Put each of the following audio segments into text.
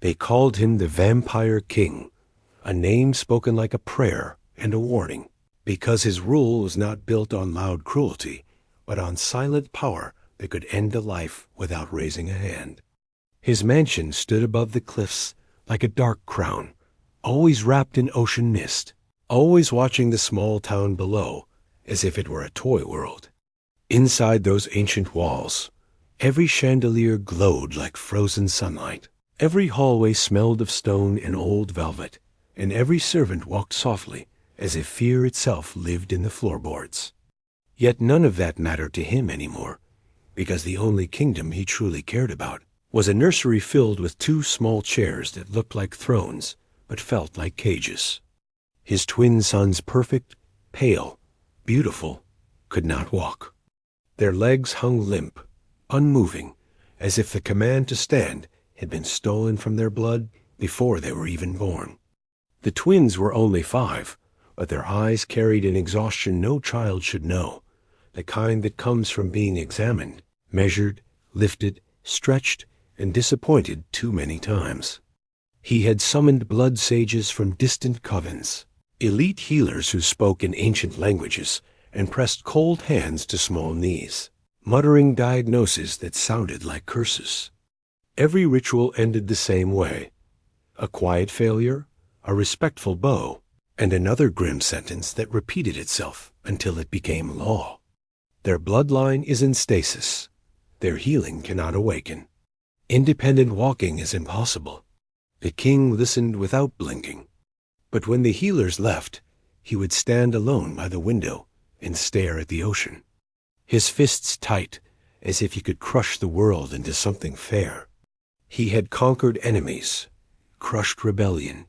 They called him the Vampire King, a name spoken like a prayer and a warning, because his rule was not built on loud cruelty, but on silent power that could end a life without raising a hand. His mansion stood above the cliffs like a dark crown, always wrapped in ocean mist, always watching the small town below as if it were a toy world. Inside those ancient walls, every chandelier glowed like frozen sunlight. Every hallway smelled of stone and old velvet, and every servant walked softly, as if fear itself lived in the floorboards. Yet none of that mattered to him anymore, because the only kingdom he truly cared about was a nursery filled with 2 small chairs that looked like thrones, but felt like cages. His twin sons, perfect, pale, beautiful, could not walk. Their legs hung limp, unmoving, as if the command to stand had been stolen from their blood before they were even born. The twins were only 5, but their eyes carried an exhaustion no child should know, the kind that comes from being examined, measured, lifted, stretched, and disappointed too many times. He had summoned blood sages from distant covens, elite healers who spoke in ancient languages and pressed cold hands to small knees, muttering diagnoses that sounded like curses. Every ritual ended the same way: a quiet failure, a respectful bow, and another grim sentence that repeated itself until it became law. Their bloodline is in stasis. Their healing cannot awaken. Independent walking is impossible. The king listened without blinking. But when the healers left, he would stand alone by the window and stare at the ocean, his fists tight, as if he could crush the world into something fair. He had conquered enemies, crushed rebellion,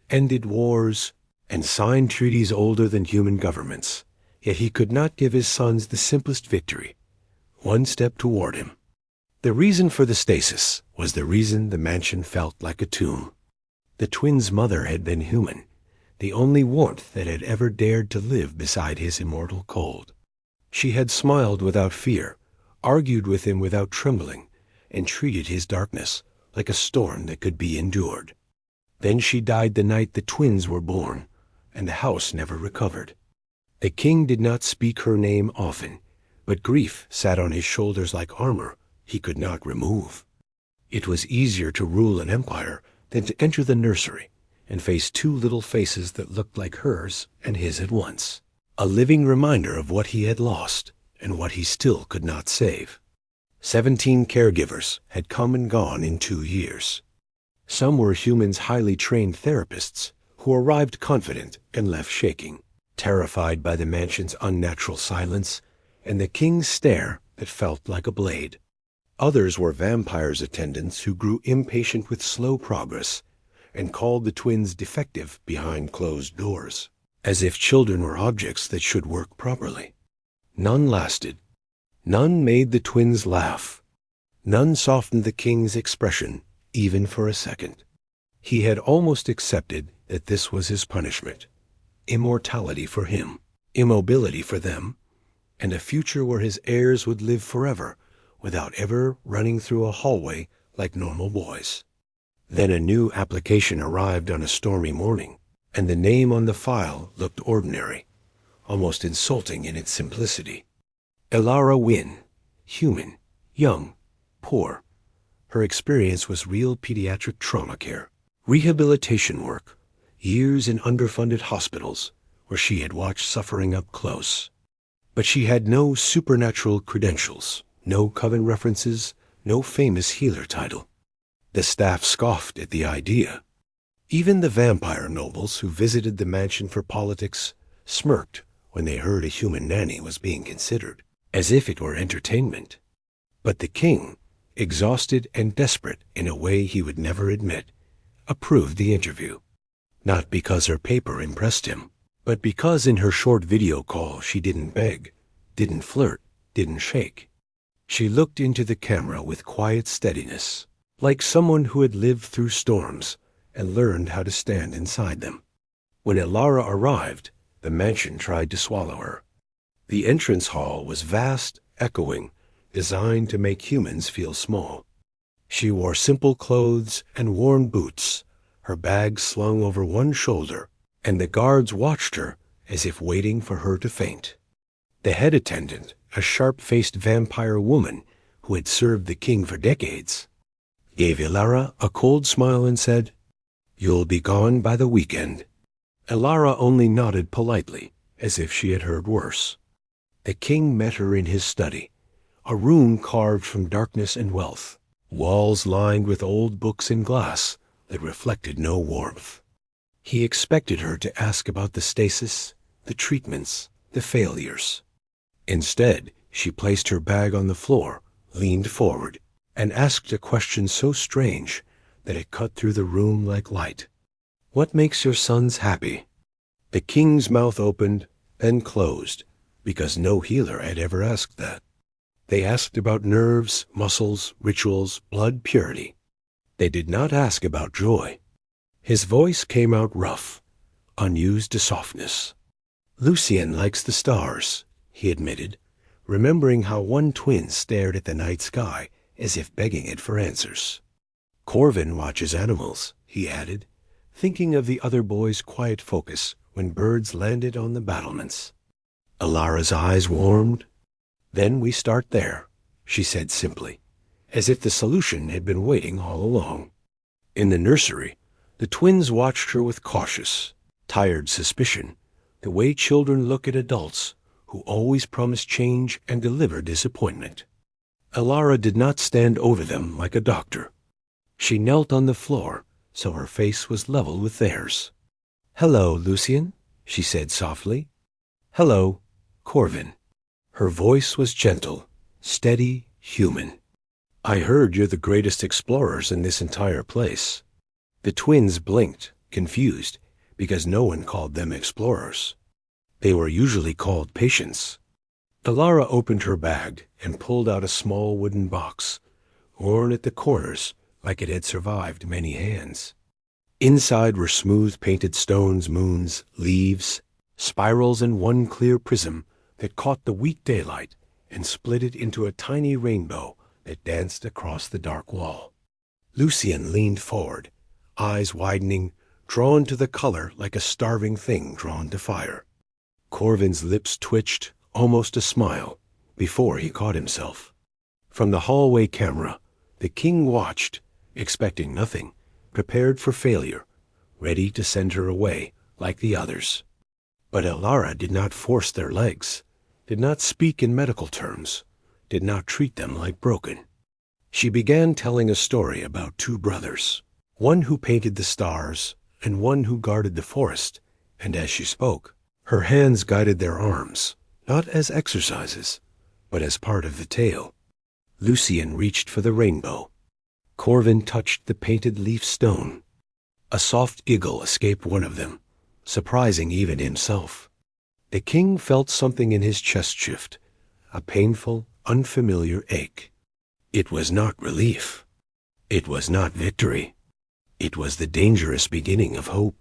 ended wars, and signed treaties older than human governments, yet he could not give his sons the simplest victory, one step toward him. The reason for the stasis was the reason the mansion felt like a tomb. The twins' mother had been human, the only warmth that had ever dared to live beside his immortal cold. She had smiled without fear, argued with him without trembling, and treated his darkness like a storm that could be endured. Then she died the night the twins were born, and the house never recovered. The king did not speak her name often, but grief sat on his shoulders like armor he could not remove. It was easier to rule an empire than to enter the nursery and face 2 little faces that looked like hers and his at once, a living reminder of what he had lost and what he still could not save. 17 caregivers had come and gone in 2 years. Some were humans highly trained therapists who arrived confident and left shaking, terrified by the mansion's unnatural silence and the king's stare that felt like a blade. Others were vampires' attendants who grew impatient with slow progress and called the twins defective behind closed doors, as if children were objects that should work properly. None lasted. None made the twins laugh. None softened the king's expression, even for a second. He had almost accepted that this was his punishment: immortality for him, immobility for them, and a future where his heirs would live forever without ever running through a hallway like normal boys. Then a new application arrived on a stormy morning, and the name on the file looked ordinary, almost insulting in its simplicity. Elara Wynne, human, young, poor. Her experience was real pediatric trauma care, rehabilitation work, years in underfunded hospitals where she had watched suffering up close. But she had no supernatural credentials, no coven references, no famous healer title. The staff scoffed at the idea. Even the vampire nobles who visited the mansion for politics smirked when they heard a human nanny was being considered, as if it were entertainment. But the king, exhausted and desperate in a way he would never admit, approved the interview. Not because her paper impressed him, but because in her short video call she didn't beg, didn't flirt, didn't shake. She looked into the camera with quiet steadiness, like someone who had lived through storms and learned how to stand inside them. When Elara arrived, the mansion tried to swallow her. The entrance hall was vast, echoing, designed to make humans feel small. She wore simple clothes and worn boots, her bag slung over one shoulder, and the guards watched her as if waiting for her to faint. The head attendant, a sharp-faced vampire woman who had served the king for decades, gave Elara a cold smile and said, "You'll be gone by the weekend." Elara only nodded politely, as if she had heard worse. The king met her in his study, a room carved from darkness and wealth, walls lined with old books and glass that reflected no warmth. He expected her to ask about the stasis, the treatments, the failures. Instead, she placed her bag on the floor, leaned forward, and asked a question so strange that it cut through the room like light. "What makes your sons happy?" The king's mouth opened, then closed, because no healer had ever asked that. They asked about nerves, muscles, rituals, blood purity. They did not ask about joy. His voice came out rough, unused to softness. "Lucien likes the stars," he admitted, remembering how one twin stared at the night sky as if begging it for answers. "Corvin watches animals," he added, thinking of the other boy's quiet focus when birds landed on the battlements. Elara's eyes warmed. "Then we start there," she said simply, as if the solution had been waiting all along. In the nursery, the twins watched her with cautious, tired suspicion, the way children look at adults who always promise change and deliver disappointment. Elara did not stand over them like a doctor. She knelt on the floor, so her face was level with theirs. "Hello, Lucien," she said softly. "Hello, Corvin." Her voice was gentle, steady, human. "I heard you're the greatest explorers in this entire place." The twins blinked, confused, because no one called them explorers. They were usually called patients. Elara opened her bag and pulled out a small wooden box, worn at the corners like it had survived many hands. Inside were smooth painted stones, moons, leaves, spirals, and one clear prism that caught the weak daylight and split it into a tiny rainbow that danced across the dark wall. Lucien leaned forward, eyes widening, drawn to the color like a starving thing drawn to fire. Corvin's lips twitched, almost a smile, before he caught himself. From the hallway camera, the king watched, expecting nothing, prepared for failure, ready to send her away like the others. But Elara did not force their legs, did not speak in medical terms, did not treat them like broken. She began telling a story about two brothers, one who painted the stars and one who guarded the forest, and as she spoke, her hands guided their arms, not as exercises, but as part of the tale. Lucien reached for the rainbow. Corvin touched the painted leaf stone. A soft eagle escaped one of them, surprising even himself. The king felt something in his chest shift, a painful, unfamiliar ache. It was not relief. It was not victory. It was the dangerous beginning of hope.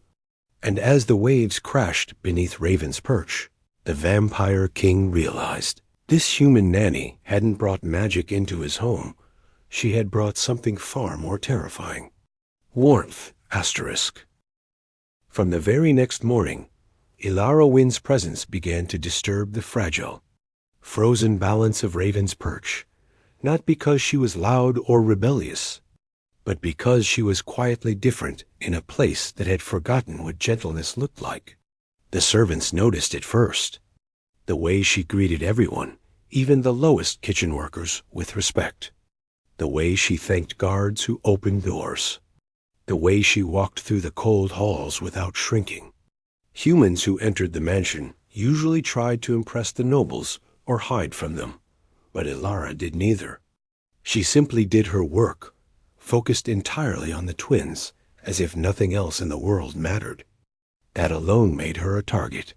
And as the waves crashed beneath Raven's Perch, the vampire king realized this human nanny hadn't brought magic into his home. She had brought something far more terrifying. Warmth, asterisk. From the very next morning, Elara Wind's presence began to disturb the fragile, frozen balance of Raven's Perch, not because she was loud or rebellious, but because she was quietly different in a place that had forgotten what gentleness looked like. The servants noticed it first. The way she greeted everyone, even the lowest kitchen workers, with respect. The way she thanked guards who opened doors. The way she walked through the cold halls without shrinking. Humans who entered the mansion usually tried to impress the nobles or hide from them, but Elara did neither. She simply did her work, focused entirely on the twins, as if nothing else in the world mattered. That alone made her a target.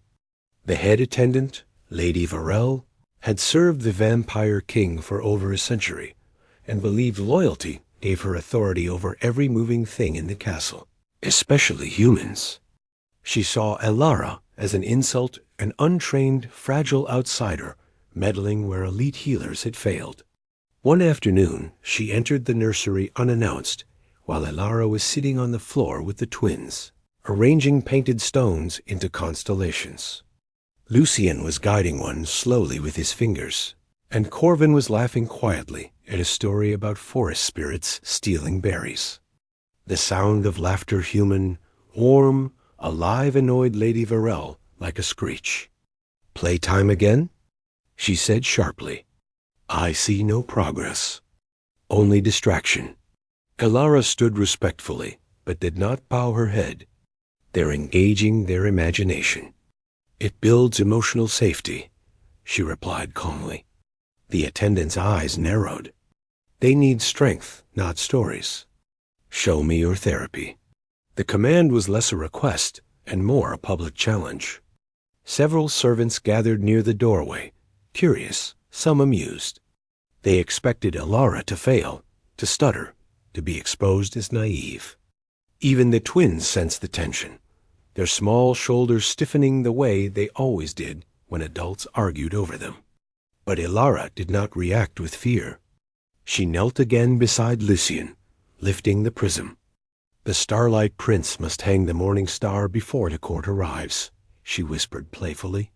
The head attendant, Lady Varel, had served the vampire king for over a century, and believed loyalty gave her authority over every moving thing in the castle, especially humans. She saw Elara as an insult, an untrained, fragile outsider meddling where elite healers had failed. One afternoon, she entered the nursery unannounced, while Elara was sitting on the floor with the twins, arranging painted stones into constellations. Lucien was guiding one slowly with his fingers, and Corvin was laughing quietly at a story about forest spirits stealing berries. The sound of laughter human, warm, alive annoyed Lady Varel like a screech. "Playtime again?" she said sharply. "I see no progress. Only distraction." Elara stood respectfully, but did not bow her head. "They're engaging their imagination. It builds emotional safety," she replied calmly. The attendant's eyes narrowed. "They need strength, not stories. Show me your therapy." The command was less a request and more a public challenge. Several servants gathered near the doorway, curious, some amused. They expected Elara to fail, to stutter, to be exposed as naive. Even the twins sensed the tension, their small shoulders stiffening the way they always did when adults argued over them. But Elara did not react with fear. She knelt again beside Lucien, lifting the prism. "The Starlight Prince must hang the morning star before the court arrives," she whispered playfully.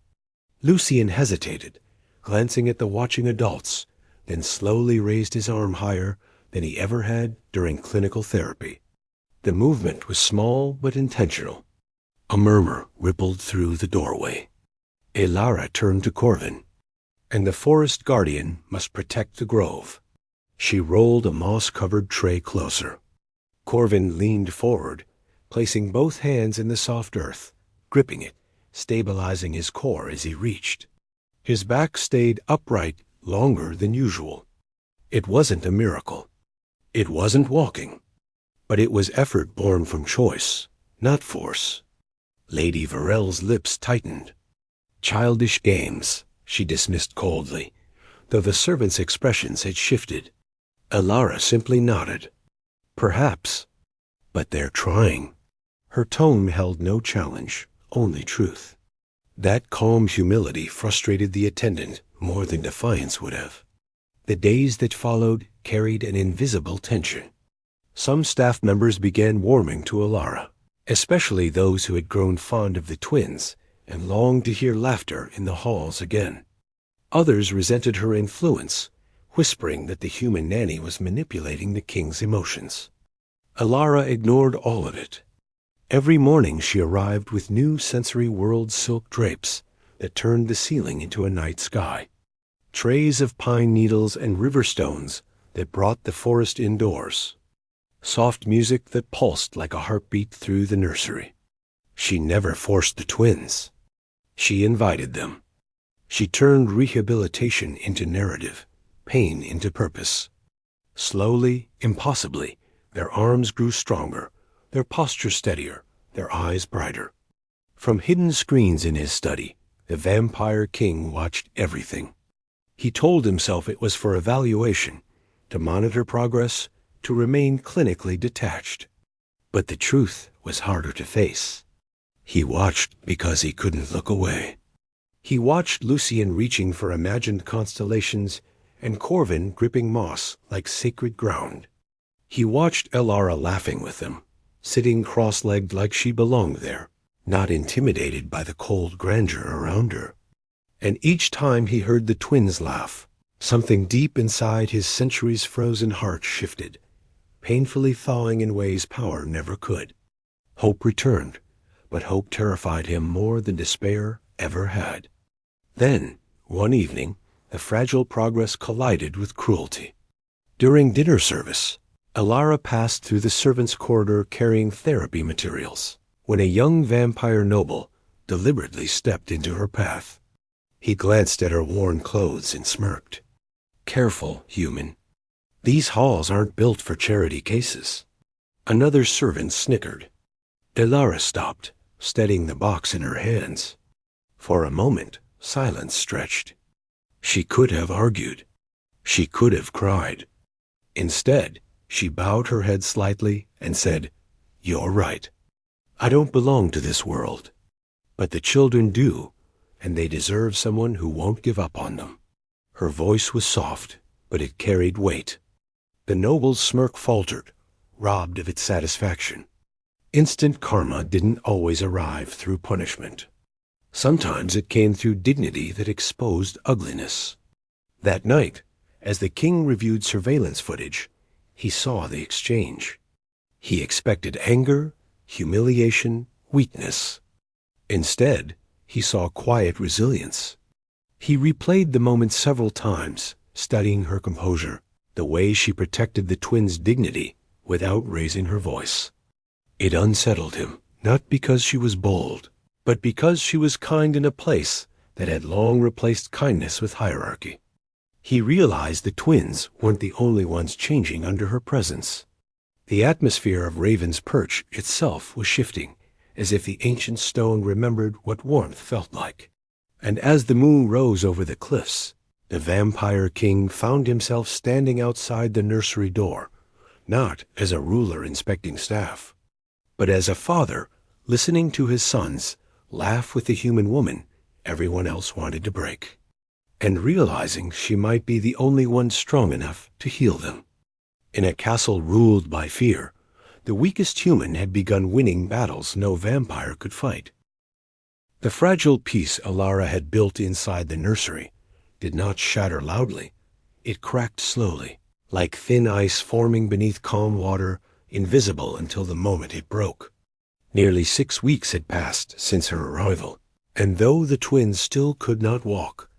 Lucien hesitated, glancing at the watching adults, then slowly raised his arm higher than he ever had during clinical therapy. The movement was small but intentional. A murmur rippled through the doorway. Elara turned to Corvin. "And the forest guardian must protect the grove." She rolled a moss-covered tray closer. Corvin leaned forward, placing both hands in the soft earth, gripping it, stabilizing his core as he reached. His back stayed upright longer than usual. It wasn't a miracle. It wasn't walking. But it was effort born from choice, not force. Lady Varel's lips tightened. "Childish games," she dismissed coldly, though the servants' expressions had shifted. Elara simply nodded. "Perhaps. But they're trying." Her tone held no challenge, only truth. That calm humility frustrated the attendant more than defiance would have. The days that followed carried an invisible tension. Some staff members began warming to Elara, especially those who had grown fond of the twins and longed to hear laughter in the halls again. Others resented her influence, whispering that the human nanny was manipulating the king's emotions. Elara ignored all of it. Every morning she arrived with new sensory world silk drapes that turned the ceiling into a night sky, trays of pine needles and river stones that brought the forest indoors, soft music that pulsed like a heartbeat through the nursery. She never forced the twins. She invited them. She turned rehabilitation into narrative, pain into purpose. Slowly, impossibly, their arms grew stronger, their posture steadier, their eyes brighter. From hidden screens in his study, the vampire king watched everything. He told himself it was for evaluation, to monitor progress, to remain clinically detached. But the truth was harder to face. He watched because he couldn't look away. He watched Lucien reaching for imagined constellations and Corvin gripping moss like sacred ground. He watched Elara laughing with them, sitting cross-legged like she belonged there, not intimidated by the cold grandeur around her. And each time he heard the twins laugh, something deep inside his centuries-frozen heart shifted, painfully thawing in ways power never could. Hope returned, but hope terrified him more than despair ever had. Then, one evening, the fragile progress collided with cruelty. During dinner service, Elara passed through the servants' corridor carrying therapy materials, when a young vampire noble deliberately stepped into her path. He glanced at her worn clothes and smirked. "Careful, human. These halls aren't built for charity cases." Another servant snickered. Elara stopped, steadying the box in her hands. For a moment, silence stretched. She could have argued. She could have cried. Instead, she bowed her head slightly and said, "You're right. I don't belong to this world. But the children do, and they deserve someone who won't give up on them." Her voice was soft, but it carried weight. The noble's smirk faltered, robbed of its satisfaction. Instant karma didn't always arrive through punishment. Sometimes it came through dignity that exposed ugliness. That night, as the king reviewed surveillance footage, he saw the exchange. He expected anger, humiliation, weakness. Instead, he saw quiet resilience. He replayed the moment several times, studying her composure, the way she protected the twins' dignity without raising her voice. It unsettled him, not because she was bold, but because she was kind in a place that had long replaced kindness with hierarchy. He realized the twins weren't the only ones changing under her presence. The atmosphere of Raven's Perch itself was shifting, as if the ancient stone remembered what warmth felt like. And as the moon rose over the cliffs, the vampire king found himself standing outside the nursery door, not as a ruler inspecting staff, but as a father listening to his sons laugh with the human woman everyone else wanted to break, and realizing she might be the only one strong enough to heal them. In a castle ruled by fear, the weakest human had begun winning battles no vampire could fight. The fragile peace Elara had built inside the nursery did not shatter loudly. It cracked slowly, like thin ice forming beneath calm water, invisible until the moment it broke. Nearly 6 weeks had passed since her arrival, and though the twins still could not walk,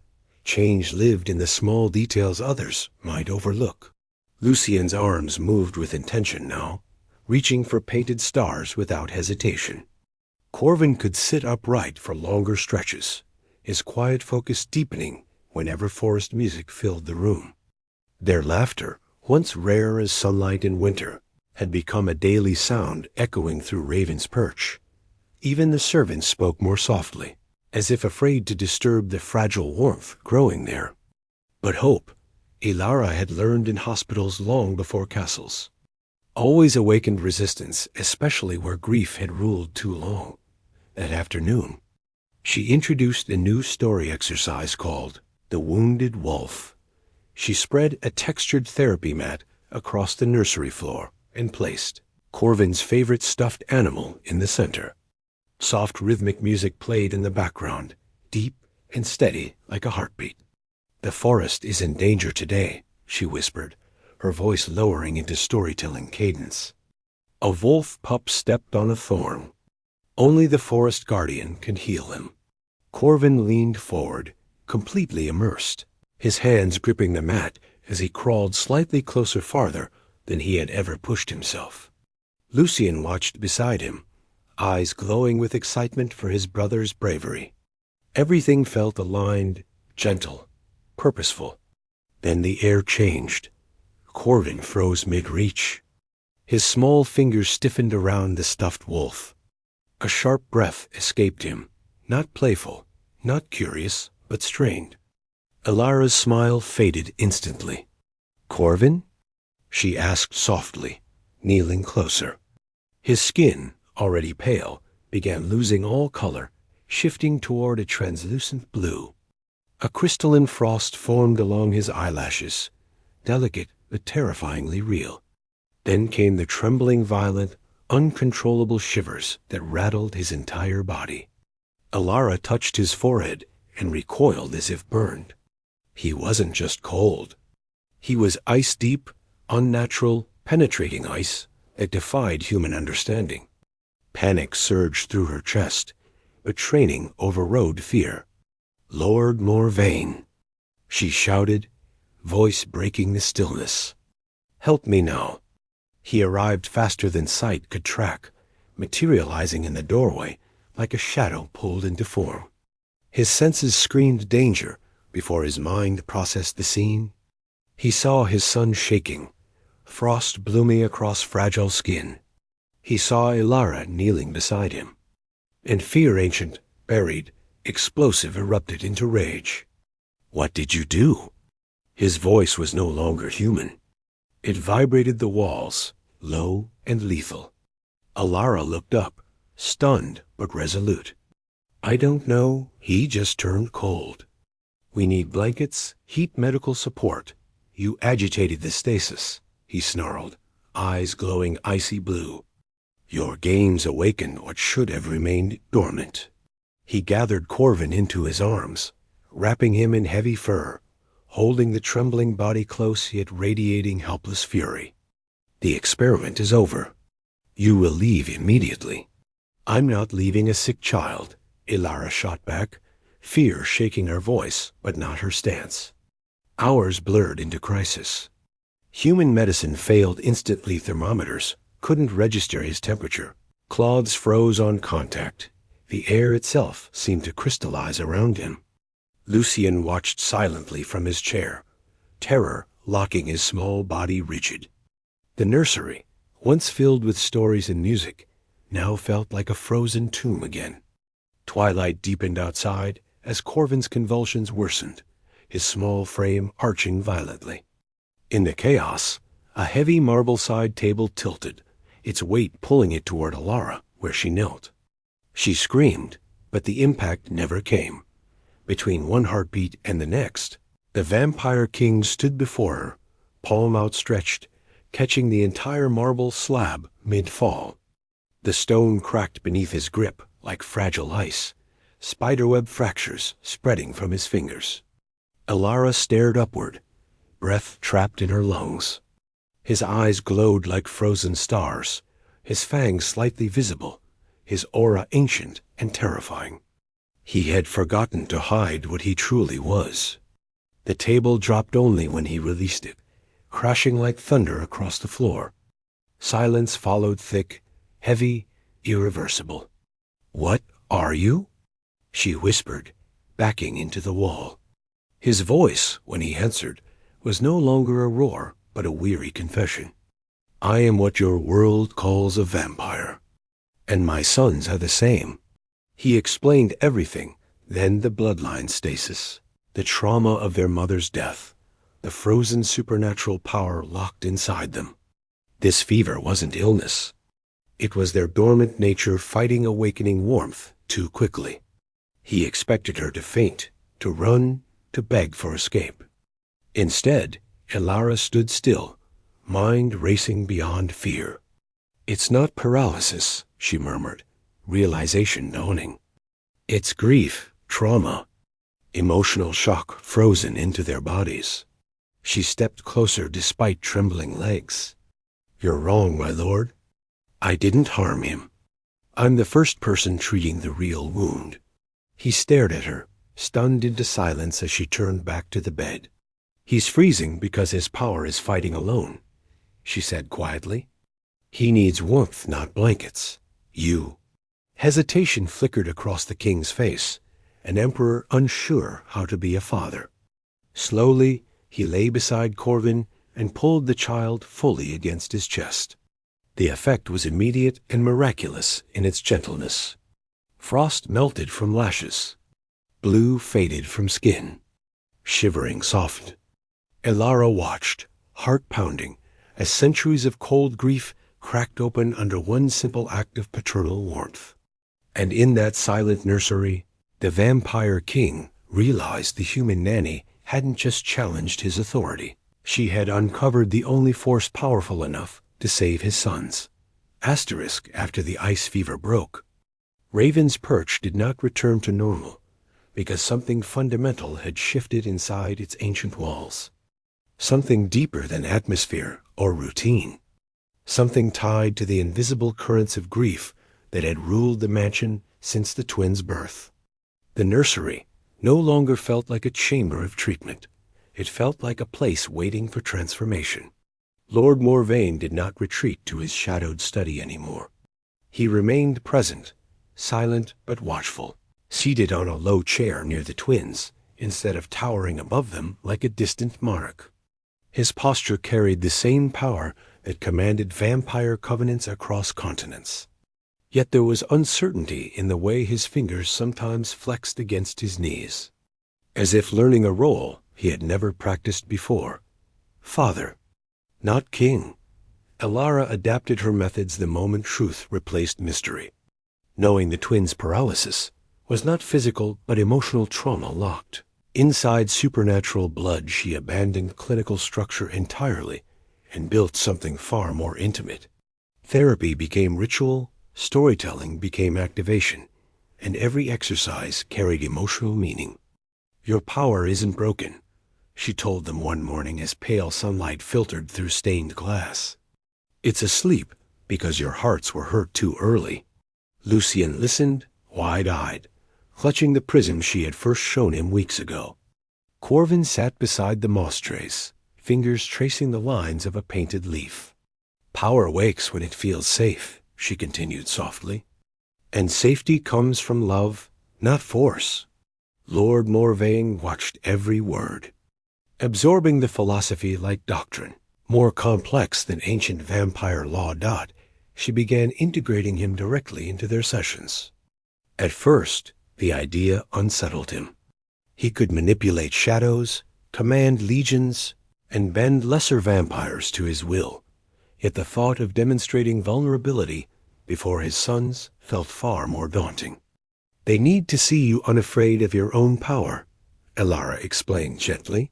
change lived in the small details others might overlook. Lucien's arms moved with intention now, reaching for painted stars without hesitation. Corvin could sit upright for longer stretches, his quiet focus deepening whenever forest music filled the room. Their laughter, once rare as sunlight in winter, had become a daily sound echoing through Raven's Perch. Even the servants spoke more softly, as if afraid to disturb the fragile warmth growing there. But hope, Elara had learned in hospitals long before castles, always awakened resistance, especially where grief had ruled too long. That afternoon, she introduced a new story exercise called The Wounded Wolf. She spread a textured therapy mat across the nursery floor and placed Corvin's favorite stuffed animal in the center. Soft rhythmic music played in the background, deep and steady like a heartbeat. "The forest is in danger today," she whispered, her voice lowering into storytelling cadence. A wolf pup stepped on a thorn. Only the forest guardian could heal him. Corvin leaned forward, completely immersed, his hands gripping the mat as he crawled slightly closer farther than he had ever pushed himself. Lucien watched beside him, eyes glowing with excitement for his brother's bravery. Everything felt aligned, gentle, purposeful. Then the air changed. Corvin froze mid-reach. His small fingers stiffened around the stuffed wolf. A sharp breath escaped him, not playful, not curious, but strained. Elara's smile faded instantly. "Corvin?" she asked softly, kneeling closer. His skin, already pale, began losing all color, shifting toward a translucent blue. A crystalline frost formed along his eyelashes, delicate but terrifyingly real. Then came the trembling, violent, uncontrollable shivers that rattled his entire body. Elara touched his forehead and recoiled as if burned. He wasn't just cold. He was ice-deep, unnatural, penetrating ice that defied human understanding. Panic surged through her chest, but training overrode fear. "Lord Morvain," she shouted, voice breaking the stillness. "Help me now." He arrived faster than sight could track, materializing in the doorway like a shadow pulled into form. His senses screamed danger before his mind processed the scene. He saw his son shaking, frost blooming across fragile skin. He saw Elara kneeling beside him. And fear ancient, buried, explosive erupted into rage. "What did you do?" His voice was no longer human. It vibrated the walls, low and lethal. Elara looked up, stunned but resolute. "I don't know, he just turned cold. We need blankets, heat medical support. You agitated the stasis, he snarled, eyes glowing icy blue. Your games awakened what should have remained dormant. He gathered Corvin into his arms, wrapping him in heavy fur, holding the trembling body close yet radiating helpless fury. The experiment is over. You will leave immediately. I'm not leaving a sick child, Elara shot back, fear shaking her voice, but not her stance. Hours blurred into crisis. Human medicine failed instantly. Thermometers couldn't register his temperature. Cloths froze on contact. The air itself seemed to crystallize around him. Lucien watched silently from his chair, terror locking his small body rigid. The nursery, once filled with stories and music, now felt like a frozen tomb again. Twilight deepened outside as Corvin's convulsions worsened, his small frame arching violently. In the chaos, a heavy marble-side table tilted, its weight pulling it toward Elara, where she knelt. She screamed, but the impact never came. Between one heartbeat and the next, the vampire king stood before her, palm outstretched, catching the entire marble slab mid-fall. The stone cracked beneath his grip like fragile ice, spiderweb fractures spreading from his fingers. Elara stared upward, breath trapped in her lungs. His eyes glowed like frozen stars, his fangs slightly visible, his aura ancient and terrifying. He had forgotten to hide what he truly was. The table dropped only when he released it, crashing like thunder across the floor. Silence followed, thick, heavy, irreversible. "What are you?" she whispered, backing into the wall. His voice, when he answered, was no longer a roar, but a weary confession. "I am what your world calls a vampire, and my sons are the same." He explained everything, then the bloodline stasis, the trauma of their mother's death, the frozen supernatural power locked inside them. This fever wasn't illness. It was their dormant nature fighting awakening warmth too quickly. He expected her to faint, to run, to beg for escape. Instead, Elara stood still, mind racing beyond fear. "It's not paralysis," she murmured, realization dawning. "It's grief, trauma, emotional shock frozen into their bodies." She stepped closer despite trembling legs. "You're wrong, my lord. I didn't harm him. I'm the first person treating the real wound." He stared at her, stunned into silence as she turned back to the bed. "He's freezing because his power is fighting alone," she said quietly. "He needs warmth, not blankets. You." Hesitation flickered across the king's face, an emperor unsure how to be a father. Slowly, he lay beside Corvin and pulled the child fully against his chest. The effect was immediate and miraculous in its gentleness. Frost melted from lashes. Blue faded from skin. Shivering softened. Elara watched, heart pounding, as centuries of cold grief cracked open under one simple act of paternal warmth. And in that silent nursery, the vampire king realized the human nanny hadn't just challenged his authority. She had uncovered the only force powerful enough to save his sons. Asterisk after the ice fever broke. Raven's perch did not return to normal, because something fundamental had shifted inside its ancient walls. Something deeper than atmosphere or routine. Something tied to the invisible currents of grief that had ruled the mansion since the twins' birth. The nursery no longer felt like a chamber of treatment. It felt like a place waiting for transformation. Lord Morvain did not retreat to his shadowed study anymore. He remained present, silent but watchful, seated on a low chair near the twins, instead of towering above them like a distant monarch. His posture carried the same power that commanded vampire covenants across continents. Yet there was uncertainty in the way his fingers sometimes flexed against his knees, as if learning a role he had never practiced before. Father, not king. Elara adapted her methods the moment truth replaced mystery. Knowing the twins' paralysis was not physical but emotional trauma locked. Inside supernatural blood, she abandoned clinical structure entirely and built something far more intimate. Therapy became ritual, storytelling became activation, and every exercise carried emotional meaning. "Your power isn't broken," she told them one morning as pale sunlight filtered through stained glass. "It's asleep because your hearts were hurt too early." Lucien listened, wide-eyed, clutching the prism she had first shown him weeks ago. Corvin sat beside the moss trace, fingers tracing the lines of a painted leaf. "Power wakes when it feels safe," she continued softly. "And safety comes from love, not force." Lord Morvain watched every word, absorbing the philosophy like doctrine. More complex than ancient vampire law. She began integrating him directly into their sessions. At first, the idea unsettled him. He could manipulate shadows, command legions, and bend lesser vampires to his will. Yet the thought of demonstrating vulnerability before his sons felt far more daunting. "They need to see you unafraid of your own power," Elara explained gently.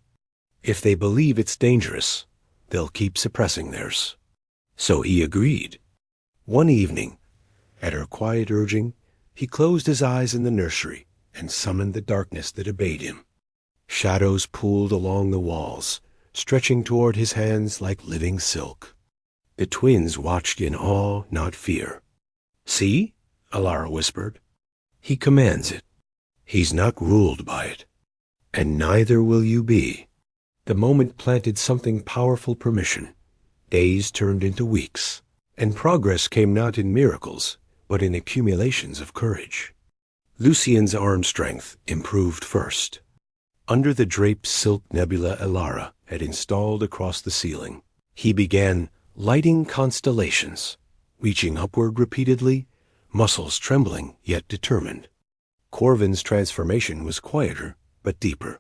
"If they believe it's dangerous, they'll keep suppressing theirs." So he agreed. One evening, at her quiet urging, he closed his eyes in the nursery and summoned the darkness that obeyed him. Shadows pooled along the walls, stretching toward his hands like living silk. The twins watched in awe, not fear. "See?" Elara whispered. "He commands it. He's not ruled by it. And neither will you be." The moment planted something powerful permission. Days turned into weeks, and progress came not in miracles, but in accumulations of courage. Lucien's arm strength improved first. Under the draped silk nebula Elara had installed across the ceiling, he began lighting constellations, reaching upward repeatedly, muscles trembling yet determined. Corvin's transformation was quieter but deeper.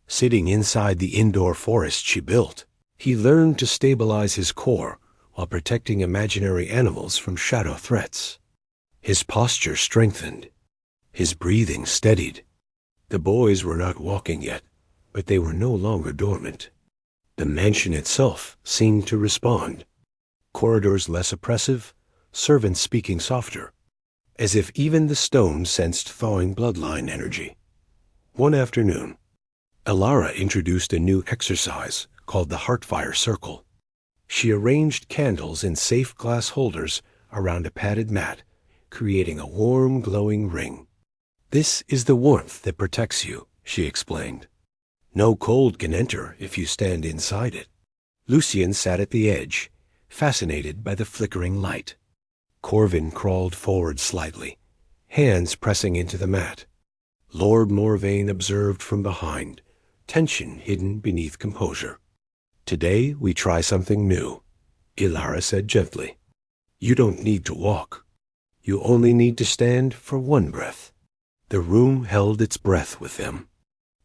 Sitting inside the indoor forest she built, he learned to stabilize his core while protecting imaginary animals from shadow threats. His posture strengthened. His breathing steadied. The boys were not walking yet, but they were no longer dormant. The mansion itself seemed to respond. Corridors less oppressive, servants speaking softer, as if even the stone sensed thawing bloodline energy. One afternoon, Elara introduced a new exercise called the Heartfire Circle. She arranged candles in safe glass holders around a padded mat, creating a warm, glowing ring. "This is the warmth that protects you," she explained. "No cold can enter if you stand inside it." Lucien sat at the edge, fascinated by the flickering light. Corvin crawled forward slightly, hands pressing into the mat. Lord Morvain observed from behind, tension hidden beneath composure. "Today we try something new," Elara said gently. "You don't need to walk. You only need to stand for one breath." The room held its breath with them.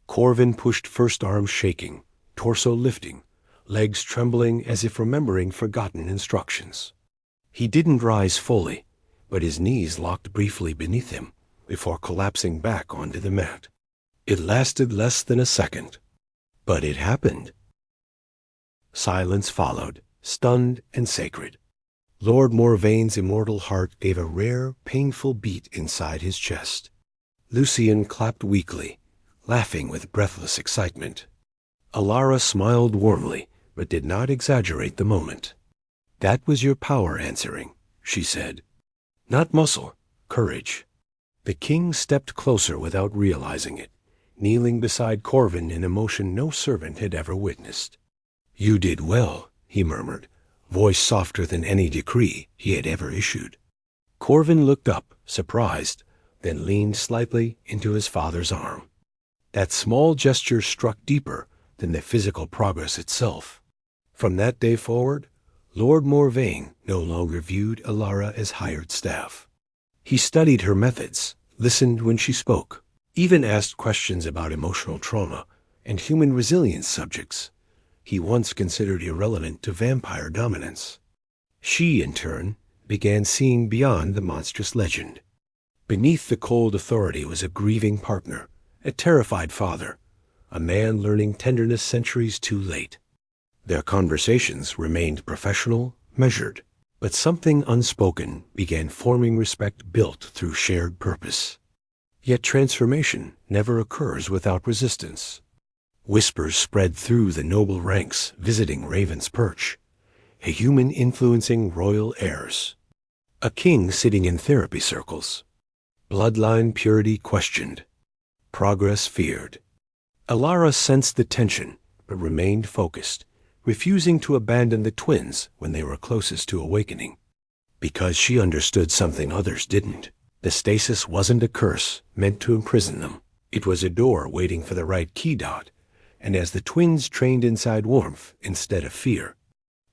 Corvin pushed first arm shaking, torso lifting, legs trembling as if remembering forgotten instructions. He didn't rise fully, but his knees locked briefly beneath him before collapsing back onto the mat. It lasted less than a second, but it happened. Silence followed, stunned and sacred. Lord Morvain's immortal heart gave a rare, painful beat inside his chest. Lucien clapped weakly, laughing with breathless excitement. Elara smiled warmly, but did not exaggerate the moment. "That was your power answering," she said. "Not muscle, courage." The king stepped closer without realizing it, kneeling beside Corvin in a motion no servant had ever witnessed. "You did well," he murmured, voice softer than any decree he had ever issued. Corvin looked up, surprised, then leaned slightly into his father's arm. That small gesture struck deeper than the physical progress itself. From that day forward, Lord Morvain no longer viewed Elara as hired staff. He studied her methods, listened when she spoke, even asked questions about emotional trauma and human resilience subjects he once considered irrelevant to vampire dominance. She, in turn, began seeing beyond the monstrous legend. Beneath the cold authority was a grieving partner, a terrified father, a man learning tenderness centuries too late. Their conversations remained professional, measured, but something unspoken began forming respect built through shared purpose. Yet transformation never occurs without resistance. Whispers spread through the noble ranks visiting Raven's Perch, a human influencing royal heirs, a king sitting in therapy circles, bloodline purity questioned, progress feared. Elara sensed the tension, but remained focused, refusing to abandon the twins when they were closest to awakening. Because she understood something others didn't. The stasis wasn't a curse meant to imprison them. It was a door waiting for the right key dot, and as the twins trained inside warmth instead of fear,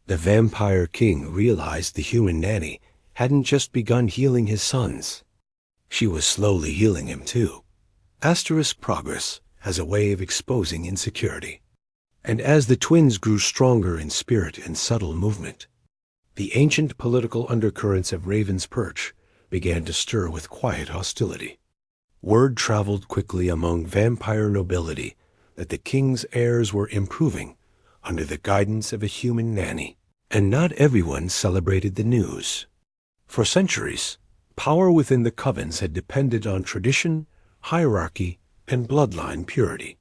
the vampire king realized the human nanny hadn't just begun healing his sons. She was slowly healing him too. Asterisk progress has a way of exposing insecurity. And as the twins grew stronger in spirit and subtle movement, the ancient political undercurrents of Raven's Perch began to stir with quiet hostility. Word traveled quickly among vampire nobility that the king's heirs were improving under the guidance of a human nanny, and not everyone celebrated the news. For centuries, power within the covens had depended on tradition, hierarchy, and bloodline purity.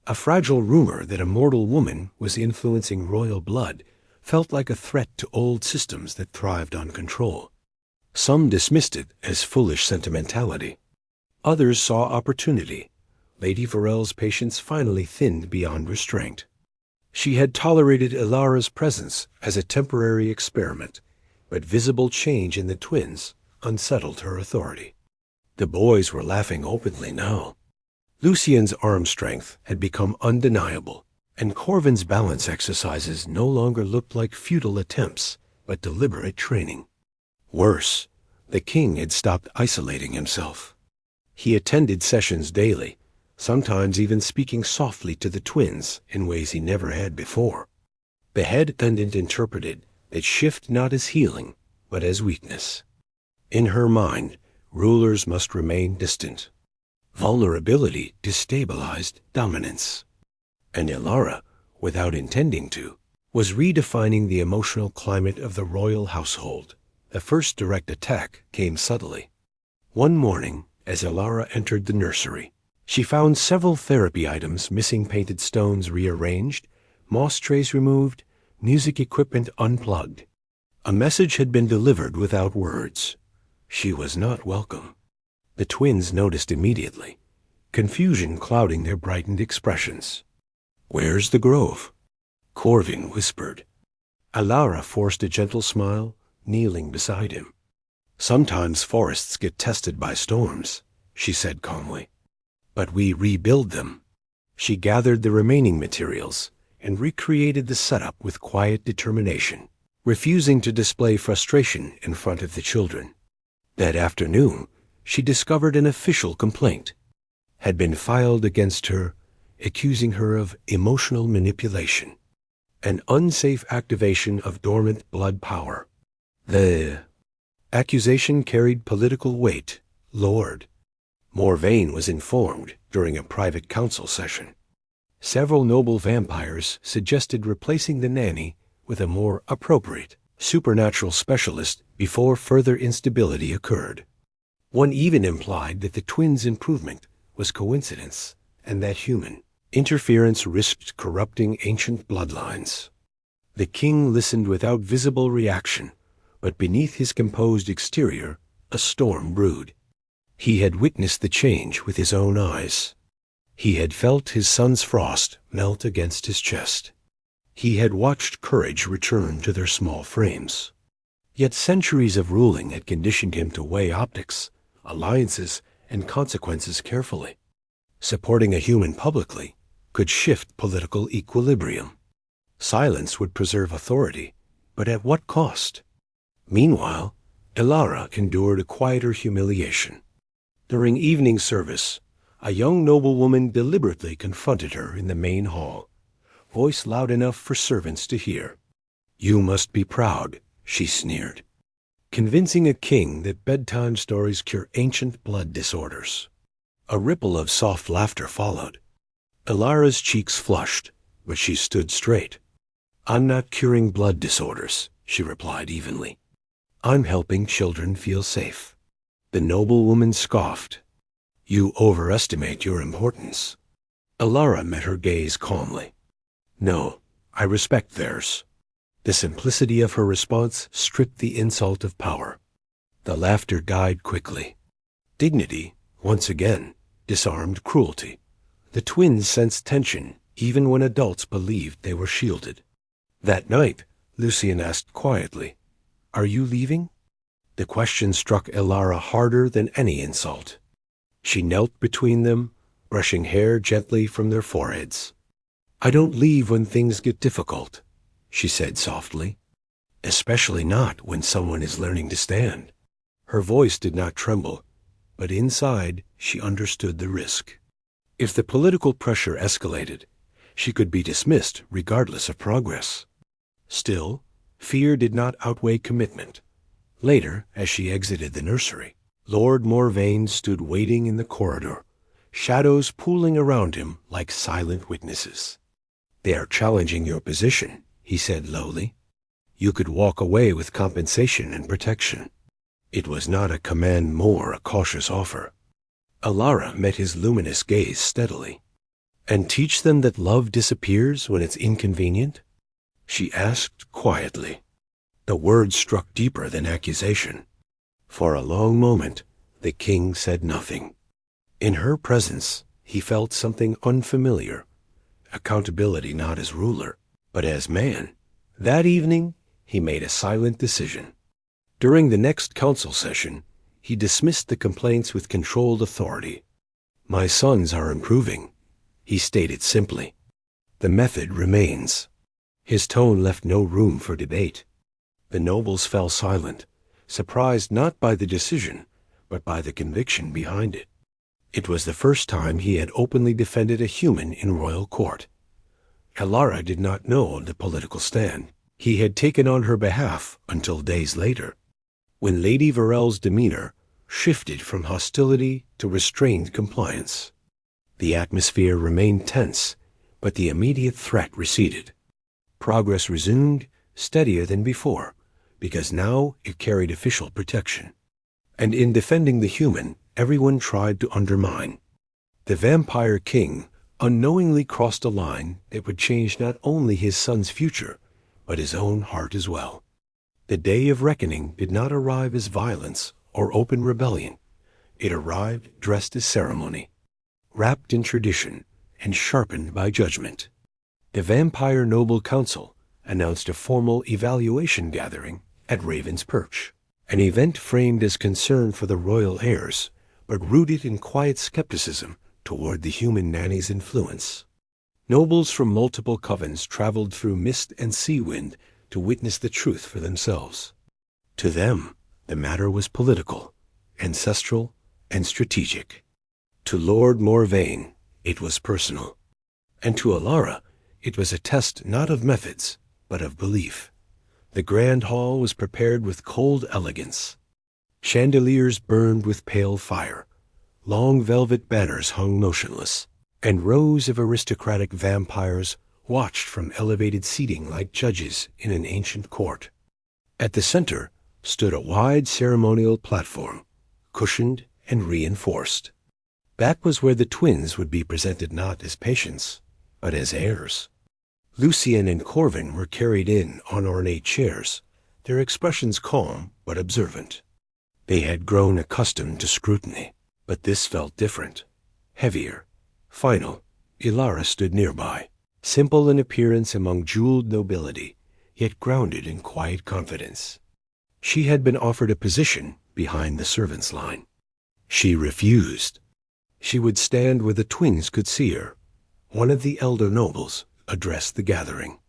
A fragile rumor that a mortal woman was influencing royal blood felt like a threat to old systems that thrived on control. Some dismissed it as foolish sentimentality. Others saw opportunity. Lady Varel's patience finally thinned beyond restraint. She had tolerated Elara's presence as a temporary experiment, but visible change in the twins unsettled her authority. The boys were laughing openly now. Lucien's arm strength had become undeniable, and Corvin's balance exercises no longer looked like futile attempts, but deliberate training. Worse, the king had stopped isolating himself. He attended sessions daily, sometimes even speaking softly to the twins in ways he never had before. The head attendant interpreted that shift not as healing, but as weakness. In her mind, rulers must remain distant. Vulnerability destabilized dominance. And Elara, without intending to, was redefining the emotional climate of the royal household. The first direct attack came subtly. One morning, as Elara entered the nursery, she found several therapy items, missing painted stones rearranged, moss trays removed, music equipment unplugged. A message had been delivered without words. She was not welcome. The twins noticed immediately, confusion clouding their brightened expressions. "Where's the grove?" Corvin whispered. Elara forced a gentle smile, kneeling beside him. "Sometimes forests get tested by storms," she said calmly. "But we rebuild them." She gathered the remaining materials and recreated the setup with quiet determination, refusing to display frustration in front of the children. That afternoon, she discovered an official complaint had been filed against her, accusing her of emotional manipulation, an unsafe activation of dormant blood power. The accusation carried political weight. Lord Morvain was informed during a private council session. Several noble vampires suggested replacing the nanny with a more appropriate supernatural specialist before further instability occurred. One even implied that the twins' improvement was coincidence, and that human interference risked corrupting ancient bloodlines. The king listened without visible reaction, but beneath his composed exterior, a storm brewed. He had witnessed the change with his own eyes. He had felt his son's frost melt against his chest. He had watched courage return to their small frames. Yet centuries of ruling had conditioned him to weigh optics, alliances, and consequences carefully. Supporting a human publicly could shift political equilibrium. Silence would preserve authority, but at what cost? Meanwhile, Elara endured a quieter humiliation. During evening service, a young noblewoman deliberately confronted her in the main hall, voice loud enough for servants to hear. "You must be proud," she sneered, convincing a king that bedtime stories cure ancient blood disorders. A ripple of soft laughter followed. Elara's cheeks flushed, but she stood straight. "I'm not curing blood disorders," she replied evenly. "I'm helping children feel safe." The noblewoman scoffed. "You overestimate your importance." Elara met her gaze calmly. "No, I respect theirs." The simplicity of her response stripped the insult of power. The laughter died quickly. Dignity, once again, disarmed cruelty. The twins sensed tension even when adults believed they were shielded. That night, Lucien asked quietly, "Are you leaving?" The question struck Elara harder than any insult. She knelt between them, brushing hair gently from their foreheads. "I don't leave when things get difficult," she said softly. "Especially not when someone is learning to stand." Her voice did not tremble, but inside she understood the risk. If the political pressure escalated, she could be dismissed regardless of progress. Still, fear did not outweigh commitment. Later, as she exited the nursery, Lord Morvain stood waiting in the corridor, shadows pooling around him like silent witnesses. "They are challenging your position," he said lowly. "You could walk away with compensation and protection." It was not a command, more a cautious offer. Elara met his luminous gaze steadily. "And teach them that love disappears when it's inconvenient?" she asked quietly. The words struck deeper than accusation. For a long moment, the king said nothing. In her presence, he felt something unfamiliar. Accountability not as ruler, but as man. That evening, he made a silent decision. During the next council session, he dismissed the complaints with controlled authority. "My sons are improving," he stated simply. "The method remains." His tone left no room for debate. The nobles fell silent, surprised not by the decision, but by the conviction behind it. It was the first time he had openly defended a human in royal court. Elara did not know the political stand he had taken on her behalf until days later, when Lady Varel's demeanor shifted from hostility to restrained compliance. The atmosphere remained tense, but the immediate threat receded. Progress resumed, steadier than before, because now it carried official protection. And in defending the human, everyone tried to undermine. The vampire king unknowingly crossed a line that would change not only his son's future, but his own heart as well. The day of reckoning did not arrive as violence or open rebellion. It arrived dressed as ceremony, wrapped in tradition and sharpened by judgment. The Vampire Noble Council announced a formal evaluation gathering at Raven's Perch, an event framed as concern for the royal heirs, but rooted in quiet skepticism toward the human nanny's influence. Nobles from multiple covens traveled through mist and sea wind to witness the truth for themselves. To them, the matter was political, ancestral, and strategic. To Lord Morvain, it was personal. And to Elara, it was a test not of methods, but of belief. The grand hall was prepared with cold elegance. Chandeliers burned with pale fire. Long velvet banners hung motionless, and rows of aristocratic vampires watched from elevated seating like judges in an ancient court. At the center stood a wide ceremonial platform, cushioned and reinforced. That was where the twins would be presented not as patients, but as heirs. Lucien and Corvin were carried in on ornate chairs, their expressions calm but observant. They had grown accustomed to scrutiny, but this felt different, heavier, final. Elara stood nearby, simple in appearance among jeweled nobility, yet grounded in quiet confidence. She had been offered a position behind the servants' line. She refused. She would stand where the twins could see her. One of the elder nobles addressed the gathering.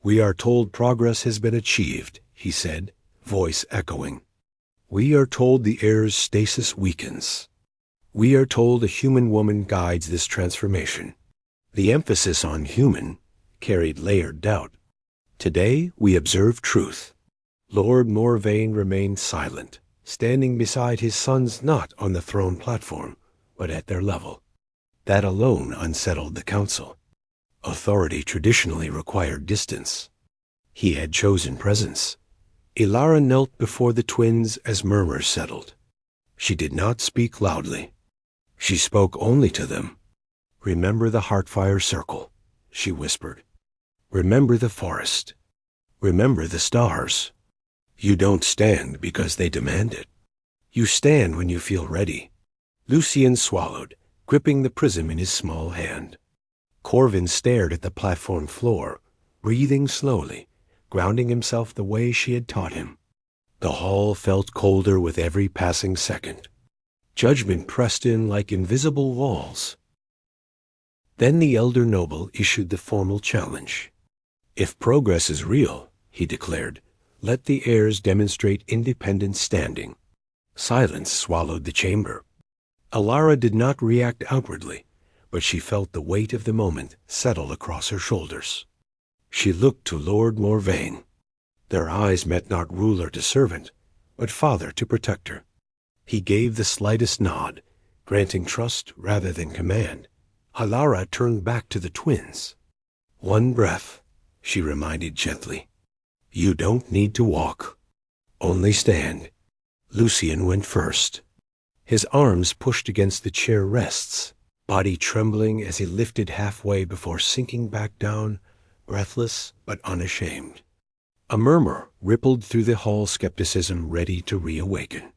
"We are told progress has been achieved," he said, voice echoing. "We are told the heir's stasis weakens. We are told a human woman guides this transformation." The emphasis on human carried layered doubt. Today we observe truth. Lord Morvain remained silent, standing beside his sons not on the throne platform, but at their level. That alone unsettled the council. Authority traditionally required distance. He had chosen presence. Elara knelt before the twins as murmurs settled. She did not speak loudly. She spoke only to them. "Remember the Heartfire Circle," she whispered. "Remember the forest. Remember the stars. You don't stand because they demand it. You stand when you feel ready." Lucien swallowed, gripping the prism in his small hand. Corvin stared at the platform floor, breathing slowly, grounding himself the way she had taught him. The hall felt colder with every passing second. Judgment pressed in like invisible walls. Then the elder noble issued the formal challenge. "If progress is real," he declared, "let the heirs demonstrate independent standing." Silence swallowed the chamber. Elara did not react outwardly, but she felt the weight of the moment settle across her shoulders. She looked to Lord Morvain. Their eyes met not ruler to servant, but father to protector. He gave the slightest nod, granting trust rather than command. Elara turned back to the twins. "One breath," she reminded gently. "You don't need to walk. Only stand." Lucien went first. His arms pushed against the chair rests, body trembling as he lifted halfway before sinking back down, breathless but unashamed. A murmur rippled through the hall, skepticism ready to reawaken.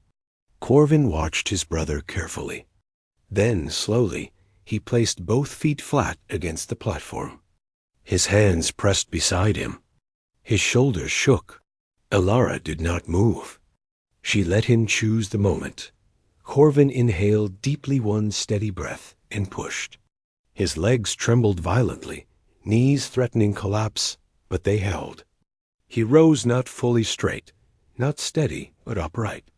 Corvin watched his brother carefully. Then, slowly, he placed both feet flat against the platform. His hands pressed beside him. His shoulders shook. Elara did not move. She let him choose the moment. Corvin inhaled deeply one steady breath and pushed. His legs trembled violently, knees threatening collapse, but they held. He rose not fully straight, not steady, but upright.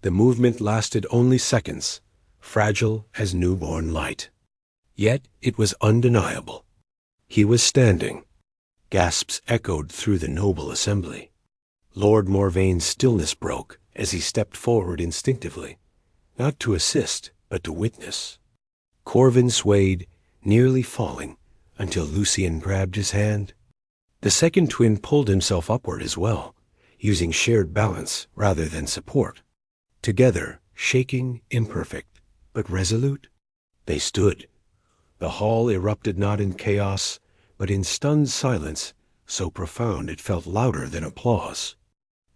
The movement lasted only seconds, fragile as newborn light. Yet it was undeniable. He was standing. Gasps echoed through the noble assembly. Lord Morvain's stillness broke as he stepped forward instinctively, not to assist, but to witness. Corvin swayed, nearly falling, until Lucien grabbed his hand. The second twin pulled himself upward as well, using shared balance rather than support. Together, shaking, imperfect, but resolute, they stood. The hall erupted not in chaos, but in stunned silence, so profound it felt louder than applause.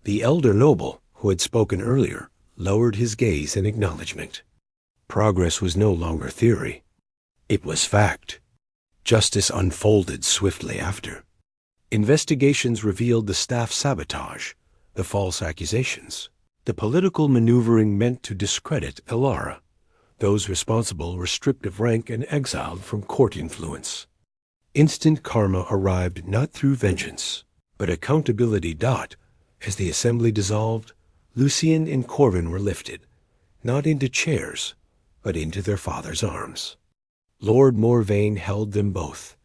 The elder noble, who had spoken earlier, lowered his gaze in acknowledgement. Progress was no longer theory. It was fact. Justice unfolded swiftly after. Investigations revealed the staff sabotage, the false accusations, the political maneuvering meant to discredit Elara. Those responsible were stripped of rank and exiled from court influence. Instant karma arrived not through vengeance, but accountability. As the assembly dissolved, Lucien and Corvin were lifted, not into chairs, but into their father's arms. Lord Morvain held them both,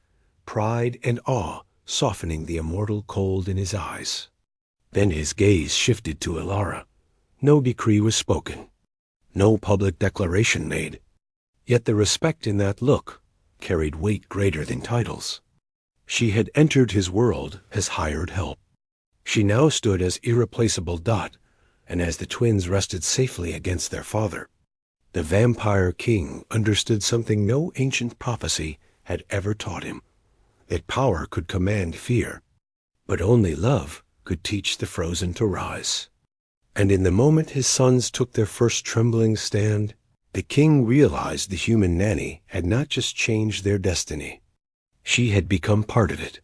pride and awe softening the immortal cold in his eyes. Then his gaze shifted to Elara. No decree was spoken, no public declaration made. Yet the respect in that look carried weight greater than titles. She had entered his world as hired help. She now stood as irreplaceable. And as the twins rested safely against their father, the vampire king understood something no ancient prophecy had ever taught him, that power could command fear, but only love could teach the frozen to rise. And in the moment his sons took their first trembling stand, the king realized the human nanny had not just changed their destiny. She had become part of it,